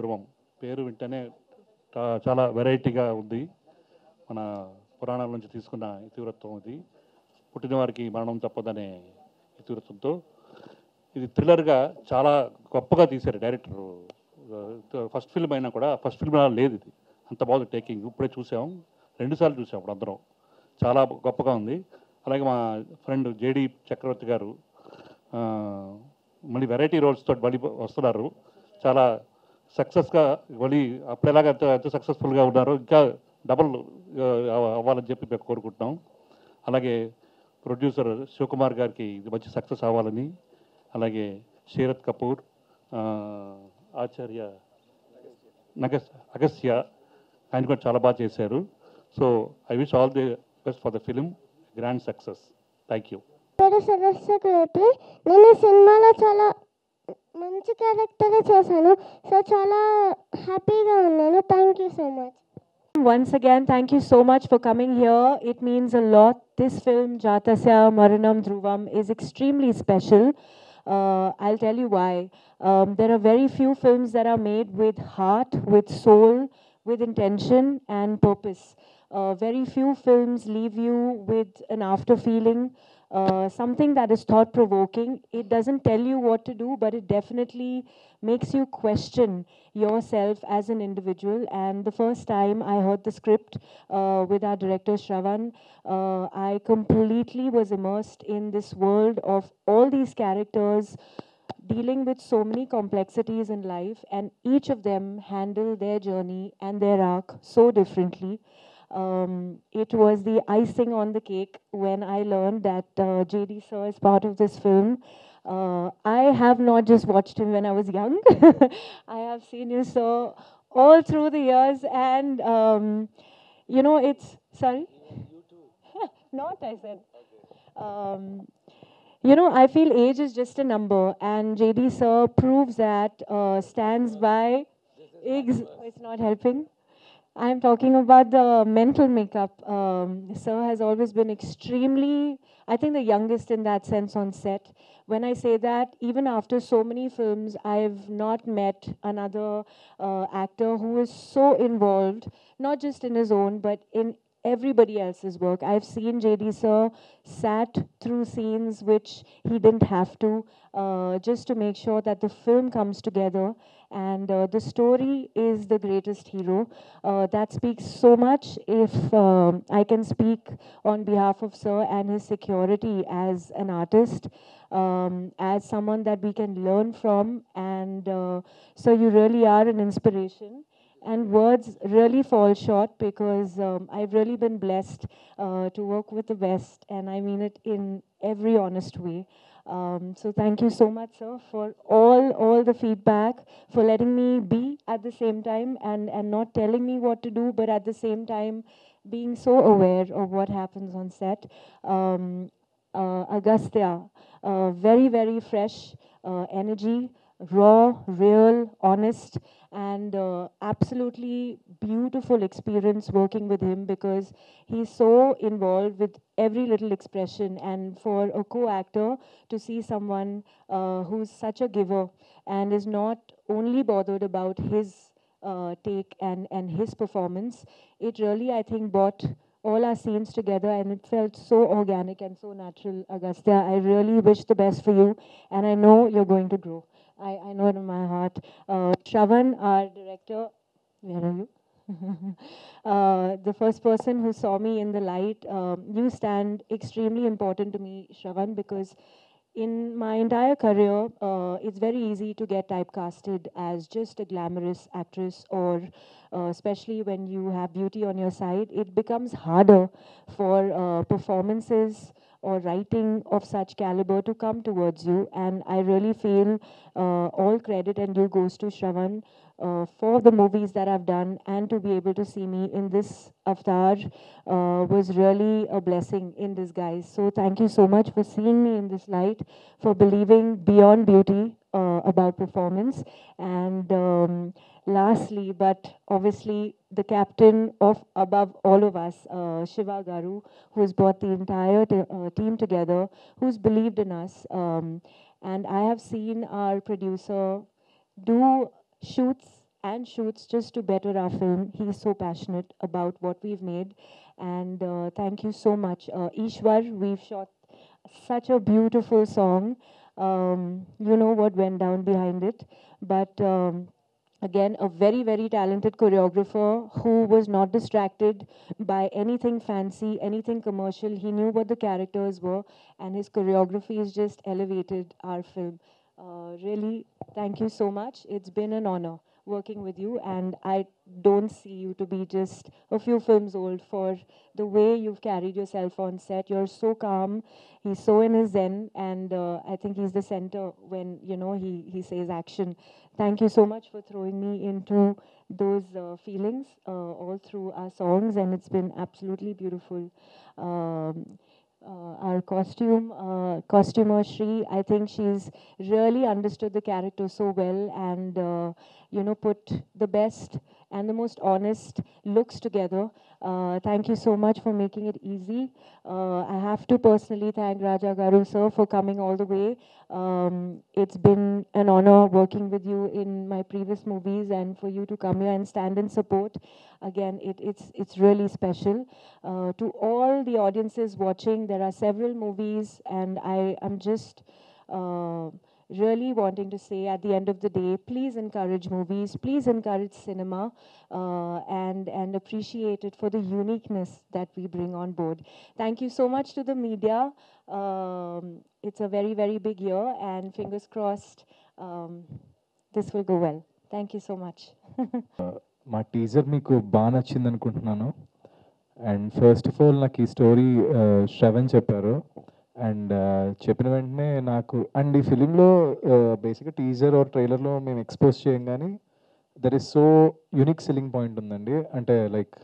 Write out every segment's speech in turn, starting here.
ధ్రువం పేరు వింటేనే చాలా వెరైటీగా ఉంది. మన పురాణాల నుంచి తీసుకున్న ఇతివృత్తం ఇది. పుట్టిన వారికి మరణం తప్పదనే ఇతివృత్తంతో ఇది థ్రిల్లర్గా చాలా గొప్పగా తీశారు డైరెక్టర్. ఫస్ట్ ఫిల్మ్ అయినా కూడా ఫస్ట్ ఫిల్మ్ లేదు ఇది, అంత బాగుంది టేకింగ్. ఇప్పుడే చూసాం, 2 సార్లు చూసాం అప్పుడు అందరం. చాలా గొప్పగా ఉంది. అలాగే మా ఫ్రెండ్ జేడి చక్రవర్తి గారు మళ్ళీ వెరైటీ రోల్స్ తోటి మళ్ళీ వస్తున్నారు. చాలా సక్సెస్గా మళ్ళీ అప్పుడెలాగ ఎంత సక్సెస్ఫుల్గా ఉన్నారో ఇంకా డబుల్ అవ్వాలని చెప్పి మేము కోరుకుంటున్నాం. అలాగే ప్రొడ్యూసర్ శివకుమార్ గారికి ఇది మంచి సక్సెస్ అవ్వాలని, అలాగే శరత్ కపూర్, ఆచార్య అగస్త్య ఆయన కూడా చాలా బాగా చేశారు. So I wish all the best for the film, grand success. Thank you. నేను సినిమాలో చాలా మంచి క్యారెక్టర్ చేశాను. సో చాలా హ్యాపీగా ఉన్నాను. Thank you so much. Once again, thank you so much for coming here. It means a lot. This film, Jatasya Maranam Dhruvam, is extremely special. I'll tell you why. There are very few films that are made with heart, with soul, with intention and purpose. Very few films leave you with an after feeling, something that is thought provoking. It doesn't tell you what to do, but it definitely makes you question yourself as an individual. And the first time I heard the script with our director Shravan, I completely was immersed in this world of all these characters dealing with so many complexities in life, and each of them handle their journey and their arc so differently. It was the icing on the cake when I learned that JD sir is part of this film. I have not just watched him when I was young. I have seen you, sir, all through the years, and you know, it's sorry. You too. Not, I said. You know, I feel age is just a number, and JD sir proves that, stands by. It's not helping. I'm talking about the mental makeup. Sir has always been extremely, I think, the youngest in that sense on set. When I say that, even after so many films, I've not met another actor who is so involved, not just in his own, but in everybody else's work. I've seen JD sir sat through scenes which he didn't have to, just to make sure that the film comes together. And the story is the greatest hero. That speaks so much. If I can speak on behalf of Sir and his security as an artist, as someone that we can learn from, and so you really are an inspiration. And words really fall short, because I've really been blessed to work with the best, and I mean it in every honest way. So thank you so much, sir, for all the feedback, for letting me be at the same time, and not telling me what to do, but at the same time being so aware of what happens on set. Agastya, very, very fresh energy, raw, real, honest, and absolutely beautiful experience working with him, because he's so involved with every little expression. And for a co-actor to see someone who's such a giver and is not only bothered about his take and his performance, it really, I think, brought all our scenes together, and it felt so organic and so natural. Agastya, I really wish the best for you, and I know you're going to grow. I know it in my heart. Shravan, our director, where are you? The first person who saw me in the light, you stand extremely important to me, Shravan, because in my entire career, it's very easy to get typecasted as just a glamorous actress, or especially when you have beauty on your side, it becomes harder for performances or writing of such caliber to come towards you. And I really feel all credit and due goes to Shravan for the movies that I've done, and to be able to see me in this avatar was really a blessing in disguise. So thank you so much for seeing me in this light, for believing beyond beauty about performance. And lastly, but obviously the captain of above all of us, Shiva Garu, who's brought the entire team together, who's believed in us. And I have seen our producer do shoots and shoots just to better our film. He's so passionate about what we've made. And thank you so much. Ishwar, we've shot such a beautiful song. You know what went down behind it. But again, a very, very talented choreographer who was not distracted by anything fancy, anything commercial. He knew what the characters were, and his choreography has just elevated our film. Really, thank you so much. It's been an honor working with you, and I don't see you to be just a few films old for the way you've carried yourself on set. You're so calm. He's so in his zen, and I think he's the center when, you know, he says action. Thank you so much for throwing me into those feelings all through our songs, and it's been absolutely beautiful. Our costumer Shri, I think she's really understood the character so well, and you know, put the best and the most honest looks together. Thank you so much for making it easy. I have to personally thank Raja Garu sir for coming all the way. It's been an honor working with you in my previous movies, and for you to come here and stand in support, again, it's really special. To all the audiences watching, there are several movies, and I'm just really wanting to say at the end of the day, please encourage movies, please encourage cinema, and appreciate it for the uniqueness that we bring on board. Thank you so much to the media. It's a very, very big year, and fingers crossed this will go well. Thank you so much. మా teaser మీకు బాగా నచ్చింది అనుకుంటున్నాను. And first of all నాకు ఈ story Shravan చెప్పారు. And చెప్పిన వెంటనే నాకు అండ్ ఈ ఫిలింలో బేసిక్గా టీజర్ ఆర్ ట్రైలర్లో మేము ఎక్స్పోజ్ చేయం, కానీ there is so unique selling point ఉందండి. అంటే లైక్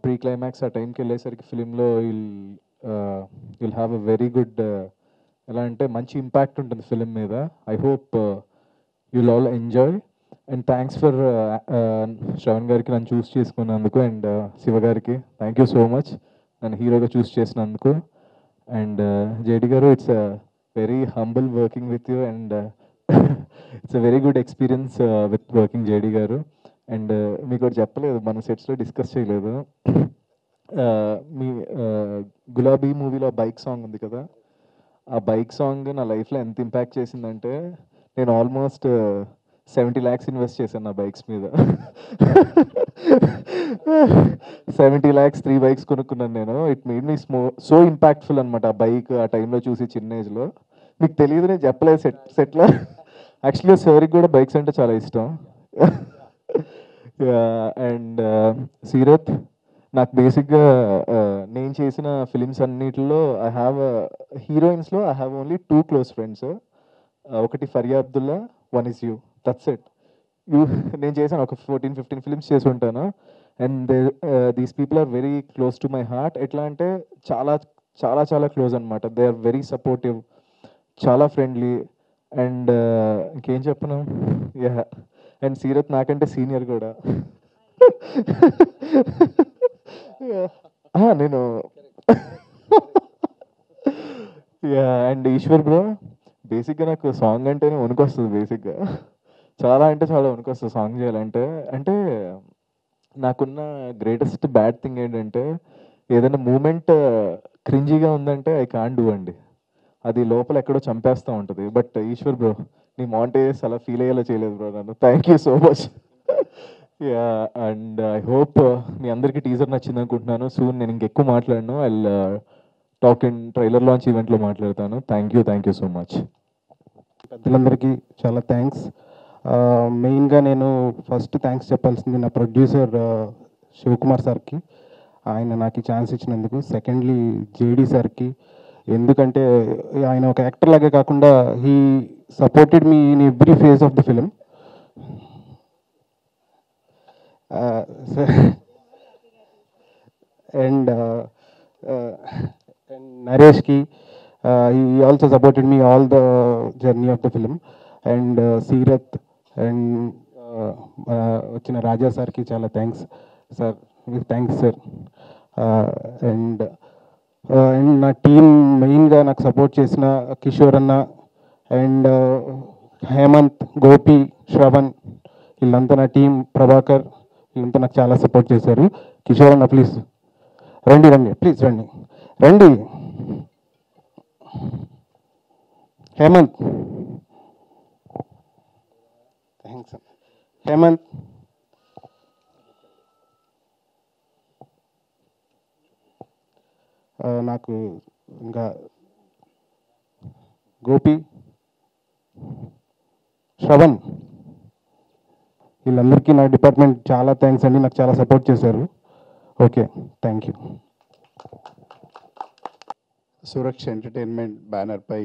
ప్రీ క్లైమాక్స్ ఆ టైంకి వెళ్ళేసరికి ఫిలింలో will have a very good ఎలా అంటే మంచి ఇంపాక్ట్ ఉంటుంది ఫిలిం మీద. I hope you'll all enjoy. And thanks for Shravan గారికి నన్ను చూస్ చేసుకున్నందుకు, అండ్ శివ గారికి థ్యాంక్ యూ సో మచ్ నన్ను హీరోగా చూస్ చేసినందుకు. అండ్ జేడి గారు, it's a very humble working with you, and it's a very good experience with working JD గారు. And మీకు ఒకటి చెప్పలేదు, మన సెట్స్లో డిస్కస్ చేయలేదు. మీ గులాబీ మూవీలో బైక్ సాంగ్ ఉంది కదా, ఆ బైక్ సాంగ్ నా లైఫ్లో ఎంత ఇంపాక్ట్ చేసిందంటే నేను ఆల్మోస్ట్ 70 lakhs ఇన్వెస్ట్ చేశాను నా బైక్స్ మీద. 70 lakhs 3 bikes కొనుక్కున్నాను నేను. It made me so impactful అనమాట ఆ బైక్ ఆ టైంలో చూసి చిన్న ఏజ్లో. మీకు తెలియదు, నేను చెప్పలేదు సెట్లో. యాక్చువల్గా సార్కి కూడా బైక్స్ అంటే చాలా ఇష్టం. అండ్ సీరత్, నాకు బేసిక్గా నేను చేసిన ఫిలిమ్స్ అన్నిటిలో ఐ హ్యావ్ హీరోయిన్స్లో I have only 2 close friends. ఒకటి Fariya Abdullah, one is you, that's it. నేను చేశాను ఒక 14-15 ఫిలిమ్స్ చేసి ఉంటాను. And these people are very close to my heart. ఎట్లా అంటే చాలా చాలా చాలా క్లోజ్ అనమాట. దే ఆర్ వెరీ సపోర్టివ్, చాలా ఫ్రెండ్లీ. అండ్ ఇంకేం చెప్పను, యా. అండ్ సీరత్ నాకంటే సీనియర్ కూడా. నేను యా. అండ్ ఈశ్వర్ బ్రో, బేసిక్గా నాకు సాంగ్ అంటేనే వణుకొస్తుంది. బేసిక్గా చాలా అంటే చాలా వణుకొస్తుంది సాంగ్ చేయాలంటే. అంటే నాకున్న గ్రేటెస్ట్ బ్యాడ్ థింగ్ ఏంటంటే ఏదైనా మూమెంట్ క్రింజీగా ఉందంటే ఐ కాంట్ డూ అండి. అది లోపల ఎక్కడో చంపేస్తూ ఉంటుంది. బట్ ఈశ్వర్ బ్రో, నీ మాంటేజెస్ అలా ఫీల్ అయ్యేలా చేయలేదు బ్రో నన్ను. Thank you so much. Yeah. And I hope మీ అందరికీ టీజర్ నచ్చింది అనుకుంటున్నాను. సూన్ నేను ఇంకెక్కువ మాట్లాడను. I talk in trailer launch ఈవెంట్లో మాట్లాడతాను. Thank you so much. పెద్దలందరికీ చాలా థ్యాంక్స్. మెయిన్గా నేను ఫస్ట్ థ్యాంక్స్ చెప్పాల్సింది నా ప్రొడ్యూసర్ శివకుమార్ సార్కి, ఆయన నాకు ఈ ఛాన్స్ ఇచ్చినందుకు. సెకండ్లీ జేడీ సార్కి, ఎందుకంటే ఆయన ఒక యాక్టర్ లాగే కాకుండా he supported me in every phase of the film. And నరేష్కి, he also supported me all the journey of the film. And Seerath and వచ్చిన రాజా సార్కి చాలా thanks sir. Thanks sir. And నా టీం మెయిన్గా నాకు సపోర్ట్ చేసిన కిషోర్ అన్న అండ్ హేమంత్, గోపి, శ్రవణ్, వీళ్ళంతా నా టీం, ప్రభాకర్ వీళ్ళంతా నాకు చాలా సపోర్ట్ చేశారు. కిషోర్ అన్న ప్లీజ్ రండి, ప్లీజ్ రండి. హేమంత్, థ్యాంక్స్ హేమంత్. నాకు ఇంకా గోపి, శ్రవణ్ వీళ్ళందరికీ నా డిపార్ట్మెంట్ చాలా థ్యాంక్స్ అండి, నాకు చాలా సపోర్ట్ చేశారు. Okay, thank you. Suraksha entertainment బ్యానర్పై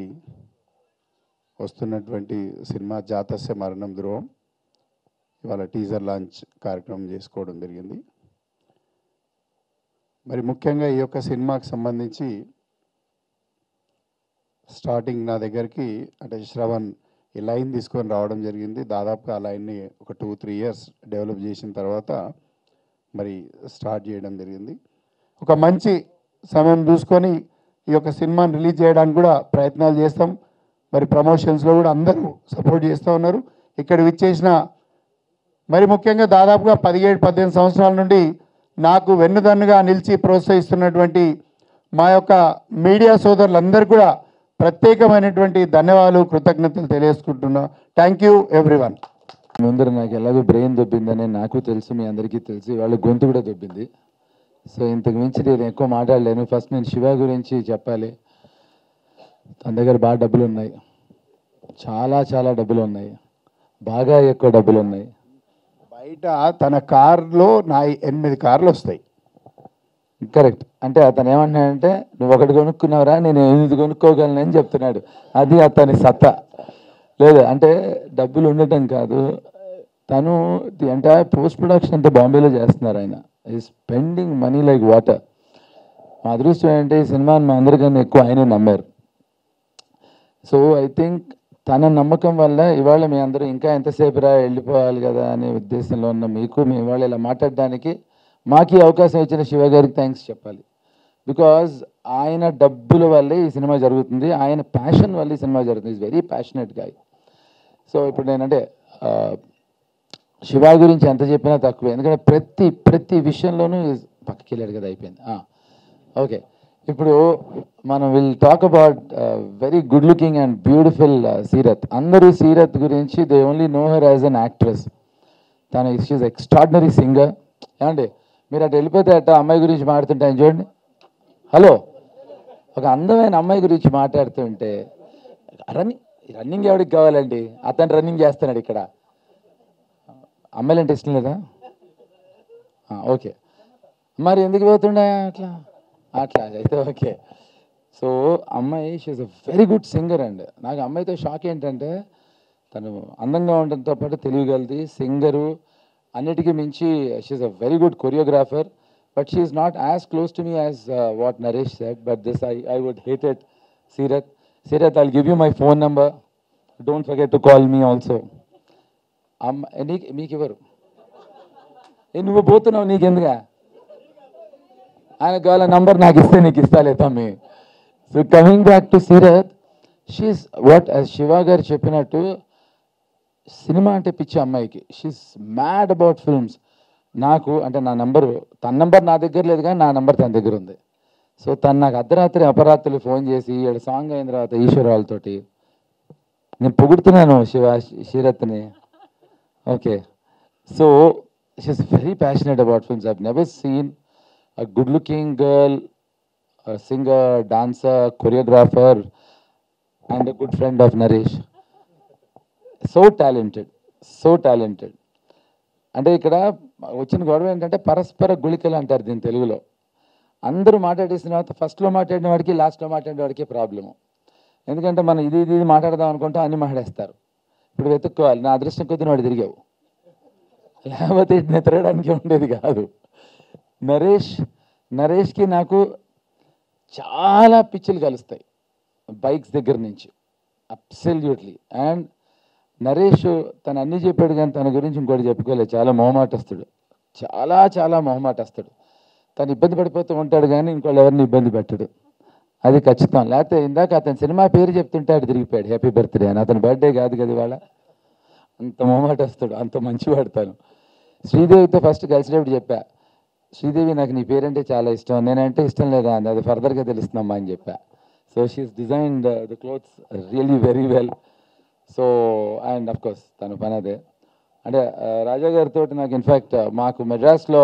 వస్తున్నటువంటి సినిమా జాతస్య మరణం ధ్రువం ఇవాళ టీజర్ లాంచ్ కార్యక్రమం చేసుకోవడం జరిగింది. మరి ముఖ్యంగా ఈ యొక్క సినిమాకి సంబంధించి స్టార్టింగ్ నా దగ్గరికి అంటే శ్రవణ్ ఈ లైన్ తీసుకొని రావడం జరిగింది. దాదాపుగా ఆ లైన్ని ఒక 2-3 ఇయర్స్ డెవలప్ చేసిన తర్వాత మరి స్టార్ట్ చేయడం జరిగింది. ఒక మంచి సమయం చూసుకొని ఈ యొక్క సినిమాని రిలీజ్ చేయడానికి కూడా ప్రయత్నాలు చేస్తాం. మరి ప్రమోషన్స్లో కూడా అందరూ సపోర్ట్ చేస్తూ ఉన్నారు. ఇక్కడ విచ్చేసిన మరి ముఖ్యంగా దాదాపుగా 17-18 సంవత్సరాల నుండి నాకు వెన్నుదన్నుగా నిలిచి ప్రోత్సహిస్తున్నటువంటి మా యొక్క మీడియా సోదరులందరూ కూడా ప్రత్యేకమైనటువంటి ధన్యవాదాలు, కృతజ్ఞతలు తెలియజేసుకుంటున్నా. Thank you everyone. ముందర నాకు ఎలాగో బ్రెయిన్ దొబ్బిందని నాకు తెలుసు, మీ అందరికీ తెలుసు, వాళ్ళ గొంతు కూడా దొబ్బింది. సో ఇంతకు మించి నేను ఎక్కువ మాట్లాడలేను. ఫస్ట్ నేను శివ గురించి చెప్పాలి. తన దగ్గర బాగా డబ్బులు ఉన్నాయి, చాలా డబ్బులు ఉన్నాయి, బాగా ఎక్కువ డబ్బులు ఉన్నాయి. బయట తన కార్లో నా 8 కార్లు వస్తాయి. కరెక్ట్. అంటే అతను ఏమంటున్నాడంటే నువ్వు ఒకటి కొనుక్కున్నావురా, నేను 8 కొనుక్కోగలను అని చెప్తున్నాడు. అది అతని సత్తా. లేదు అంటే డబ్బులు ఉండటం కాదు, తను ది ఎంటైర్ పోస్ట్ ప్రొడక్షన్ అంతా బాంబేలో చేస్తున్నారు. ఆయన ఈ స్పెండింగ్ మనీ లైక్ వాటర్. మా అదృష్టం ఏంటంటే ఈ సినిమాని మా అందరికన్నా ఎక్కువ ఆయనే నమ్మారు. సో ఐ థింక్ తన నమ్మకం వల్ల ఇవాళ మీ అందరూ ఇంకా ఎంతసేపు రా వెళ్ళిపోవాలి కదా అనే ఉద్దేశంలో ఉన్న మీకు మేము ఇవాళ ఇలా మాట్లాడడానికి మాకు ఈ అవకాశం ఇచ్చిన శివ గారికి థ్యాంక్స్ చెప్పాలి. బికాజ్ ఆయన డబ్బుల వల్లే ఈ సినిమా జరుగుతుంది, ఆయన ప్యాషన్ వల్ల ఈ సినిమా జరుగుతుంది. Is very passionate guy. So ఇప్పుడు నేనంటే శివ గురించి ఎంత చెప్పినా తక్కువే, ఎందుకంటే ప్రతి విషయంలోనూ పక్కకి వెళ్ళాడు కదా, అయిపోయింది. ఓకే, ఇప్పుడు మనం will talk about very good looking and beautiful Seerat. అందరూ సీరత్ గురించి they only know her as an actress. తను షీఈ్ ఎక్స్ట్రాడినరీ సింగర్. ఏమండి మీరు అటు వెళ్ళిపోతే అట్ట అమ్మాయి గురించి మాట్లాడుతుంటే ఆయన చూడండి. హలో, ఒక అందమైన అమ్మాయి గురించి మాట్లాడుతుంటే రన్నింగ్ ఎవరికి కావాలండి? అతను రన్నింగ్ చేస్తున్నాడు ఇక్కడ. అమ్మాయిలు అంటే ఇష్టం లేదా? ఓకే, మరి ఎందుకు పోతుండే అట్లా అయితే ఓకే. సో అమ్మాయి she's a very good singer. And నాకు అమ్మాయితో షాక్ ఏంటంటే తను అందంగా ఉండడంతో పాటు తెలియగలది, సింగరు, అన్నిటికీ మించి she's a very good choreographer. But she's not as close to me as what Naresh said. But this I would hate it. Sirath, I'll give you my phone number. Don't forget to call me also. మీకు ఎవరు? నువ్వు పోతున్నావు, నీకెందుగా? ఆయన కావాల number నాకు ఇస్తే నీకు ఇస్తాలే తమ్మి. So coming back to Seerat, she's what Shiva garu చెప్పినట్టు సినిమా అంటే పిచ్చి అమ్మాయికి. She's mad about films. నాకు అంటే నా నంబరు, తన నంబర్ నా దగ్గర లేదు కానీ నా నంబర్ తన దగ్గర ఉంది. సో తను నాకు అర్ధరాత్రి అపరాత్రులు ఫోన్ చేసి ఏడు సాంగ్ అయిన తర్వాత ఈశ్వరాలతోటి నేను పొగుడుతున్నాను సీరత్ని. Okay, so she's very passionate about films. I've never seen a good looking girl, a singer, dancer, choreographer and a good friend of Naresh. So talented. అంటే ఇక్కడ వచ్చిన గొడవ ఏంటంటే పరస్పర గుళికలు అంటారు దీని తెలుగులో. అందరూ మాట్లాడేసిన తర్వాత ఫస్ట్లో మాట్లాడిన వాడికి లాస్ట్లో మాట్లాడిన వాడికి ప్రాబ్లము. ఎందుకంటే మనం ఇది మాట్లాడదాం అనుకుంటే అన్ని మాట్లాడేస్తారు. ఇప్పుడు వెతుక్కోవాలి. నా అదృష్టం కొద్దిన వాడు తిరిగావు, లేకపోతే ఇట్లా తిరగడానికి ఉండేది కాదు. నరేష్కి నాకు చాలా పిచ్చులు కలుస్తాయి బైక్స్ దగ్గర నుంచి, అబ్సల్యూట్లీ. అండ్ నరేష్ తను అన్నీ చెప్పాడు కానీ తన గురించి ఇంకోటి చెప్పుకోలేదు. చాలా మొహమాటస్తుడు, చాలా మొహమాటస్తుడు. తను ఇబ్బంది పడిపోతూ ఉంటాడు కానీ ఇంకోళ్ళు ఎవరిని ఇబ్బంది పెట్టడు, అది ఖచ్చితం. లేకపోతే ఇందాక అతని సినిమా పేరు చెప్తుంటే అటు తిరిగిపోయాడు హ్యాపీ బర్త్డే అని. అతని బర్త్డే కాదు కదా ఇవాళ. అంత మొహమాట వస్తాడు, అంత మంచివాడు తను. శ్రీదేవితో ఫస్ట్ కలిసినప్పుడు చెప్పా, శ్రీదేవి నాకు నీ పేరంటే చాలా ఇష్టం, నేనంటే ఇష్టం లేదా అని, అది ఫర్దర్గా తెలుస్తుందమ్మా అని చెప్పా. So she's designed the clothes really very well. So and of course తన పని అదే. అంటే రాజా గారితో నాకు ఇన్ఫ్యాక్ట్ మాకు మెడ్రాస్లో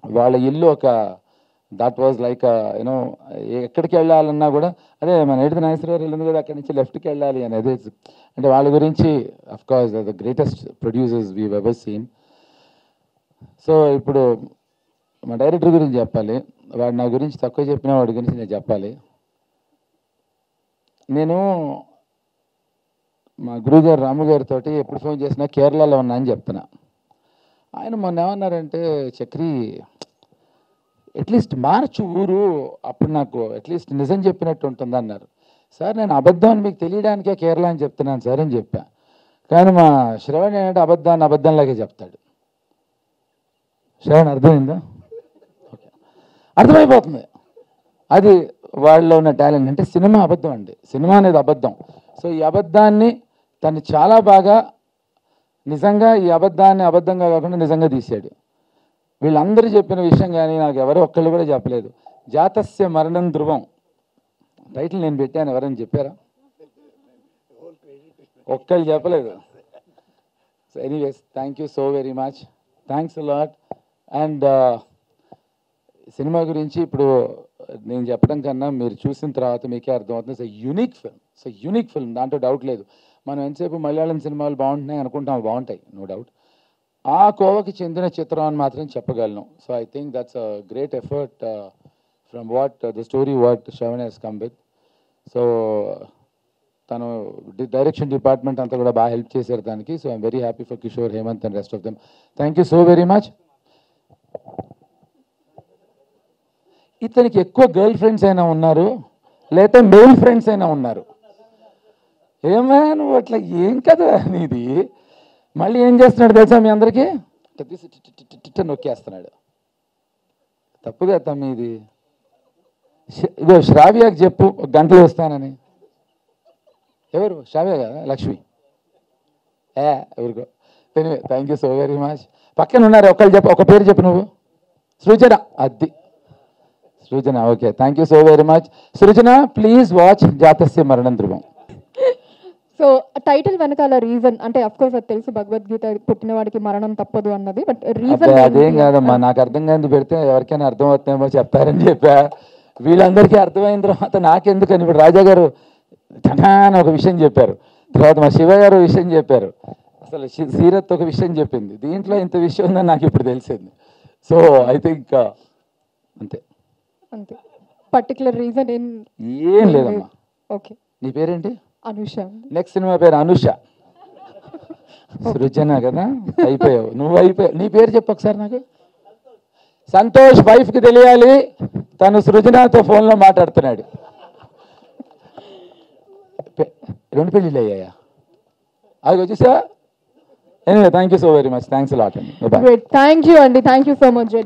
వాళ్ళ ఇల్లు ఒక దట్ వాజ్ లైక్ యూనో ఎక్కడికి వెళ్ళాలన్నా కూడా అదే మన ఎడిది నాగేశ్వరరావు ఇల్లు ఉంది కదా, అక్కడి నుంచి లెఫ్ట్కి వెళ్ళాలి అనేది. అంటే వాళ్ళ గురించి of course the greatest producers we ever seen. So ఇప్పుడు మా డైరెక్టర్ గురించి చెప్పాలి. వాడు నా గురించి తక్కువ చెప్పినా వాడి గురించి నేను చెప్పాలి. నేను మా గురువుగారు రాము గారితో ఎప్పుడు ఫోన్ చేసినా కేరళలో ఉన్నా అని చెప్తున్నా. ఆయన మొన్న ఏమన్నారంటే, చక్రి అట్లీస్ట్ మార్చు ఊరు, అప్పుడు నాకు అట్లీస్ట్ నిజం చెప్పినట్టు ఉంటుంది అన్నారు. సార్ నేను అబద్ధం అని మీకు తెలియడానికే కేరళ అని చెప్తున్నాను సార్ అని చెప్పా. కానీ మా శ్రవణ్ ఏంటంటే అబద్ధాన్ని అబద్ధంలాగే చెప్తాడు. శ్రవణ్ అర్థమైందా? ఓకే, అర్థమైపోతుంది. అది వాళ్ళలో ఉన్న టాలెంట్. అంటే సినిమా అబద్ధం అండి, సినిమా అనేది అబద్ధం. సో ఈ అబద్ధాన్ని తను చాలా బాగా నిజంగా ఈ అబద్ధాన్ని అబద్ధంగా కాకుండా నిజంగా తీశాడు. వీళ్ళందరూ చెప్పిన విషయం కానీ నాకు ఎవరో ఒక్కళ్ళు కూడా చెప్పలేదు. జాతస్య మరణం ధ్రువం టైటిల్ నేను పెట్టాను, ఎవరైనా చెప్పారా? ఒక్కళ్ళు చెప్పలేదు. So anyways thank you so very much, thanks lot. And cinema గురించి ఇప్పుడు నేను చెప్పడం కన్నా మీరు చూసిన తర్వాత మీకే అర్థమవుతుంది. సో యూనిక్ ఫిల్మ్, దాంట్లో డౌట్ లేదు. మనం ఎంతసేపు మలయాళం సినిమాలు బాగుంటున్నాయి అనుకుంటాం, బాగుంటాయి నో డౌట్. ఆ కోవకి చెందిన చిత్రం అని మాత్రం చెప్పగలను. So I think that's a great effort from what the story what Shravan he's come with. So తను డైరెక్షన్ డిపార్ట్మెంట్ అంతా కూడా బాగా హెల్ప్ చేశారు దానికి. So I'm very happy for Kishore, Hemanth and rest of them. Thank you so very much. ఇతనికి ఎక్కువ girl friends అయినా ఉన్నారు, లేకపోతే మెయిల్ ఫ్రెండ్స్ అయినా ఉన్నారు. ఏమా నువ్వు అట్లా ఏం కదా నీది? మళ్ళీ ఏం చేస్తున్నాడు తెలుసా మీ అందరికీ? నొక్కేస్తున్నాడు. తప్పుగా తమ్మి ఇది. ఇగో శ్రావ్యకి చెప్పు ఒక గంటలో వస్తానని. ఎవరు? శ్రావ్య కదా, లక్ష్మి. ఎవరికో. Anyway thank you so very much. పక్కన ఉన్నారు ఒకళ్ళు చెప్పు, ఒక పేరు చెప్పు నువ్వు. సృజన. అది Srujana. Okay, thank you so very much. Srujana please watch Jathasya Maranam Dhruvam. So title వెనకాల రీజన్ అంటే అఫ్ కోర్స్ అది తెలుసు, భగవద్గీత పుట్టిన వాడికి మరణం తప్పదు అన్నది. బట్ రీజన్ అదేం కాదమ్మా, నాకు అర్థం కాదు పెడితే ఎవరికైనా అర్థం అవుతుందేమో చెప్తారని చెప్పా. వీళ్ళందరికీ అర్థమైన తర్వాత నాకెందుకని ఇప్పుడు రాజా గారు అని ఒక విషయం చెప్పారు, తర్వాత మా శివ గారు విషయం చెప్పారు, అసలు సీరత్ ఒక విషయం చెప్పింది. దీంట్లో ఇంత విషయం ఉందని నాకు ఇప్పుడు తెలిసింది. సో ఐ థింక్ అంతే అంతే. పర్టికులర్ రీజన్ ఏం లేదమ్మా. ఓకే, నీ పేరేంటి? అనుష. నెక్స్ట్ సినిమా పేరు అనుష. సృజన కదా, అయిపోయావు నువ్వు, అయిపోయావు. నీ పేరు చెప్పు ఒకసారి నాకు. సంతోష్ వైఫ్కి తెలియాలి తను సృజనతో ఫోన్లో మాట్లాడుతున్నాడు. 2 పెళ్ళిళ్ళు అయ్యాయా? అది వచ్చేసా. Anyway thank you so very much, thanks lot అండి. థ్యాంక్ యూ అండి, థ్యాంక్ యూ సో మచ్.